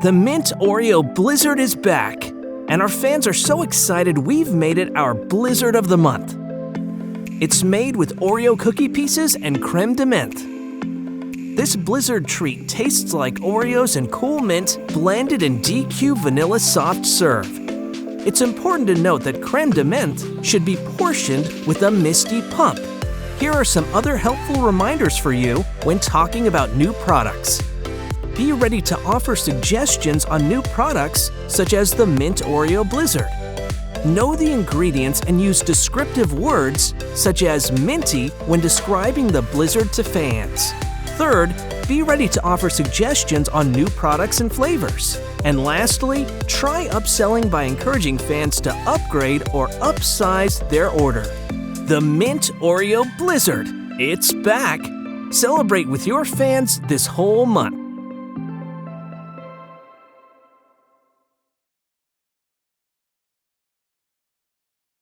The Mint Oreo Blizzard is back, and our fans are so excited we've made it our Blizzard of the Month. It's made with Oreo cookie pieces and creme de menthe. This Blizzard treat tastes like Oreos and Cool Mint blended in DQ Vanilla Soft Serve. It's important to note that creme de menthe should be portioned with a misty pump. Here are some other helpful reminders for you when talking about new products. Be ready to offer suggestions on new products such as the Mint Oreo Blizzard. Know the ingredients and use descriptive words such as minty when describing the Blizzard to fans. Third, be ready to offer suggestions on new products and flavors. And lastly, try upselling by encouraging fans to upgrade or upsize their order. The Mint Oreo Blizzard. It's back! Celebrate with your fans this whole month.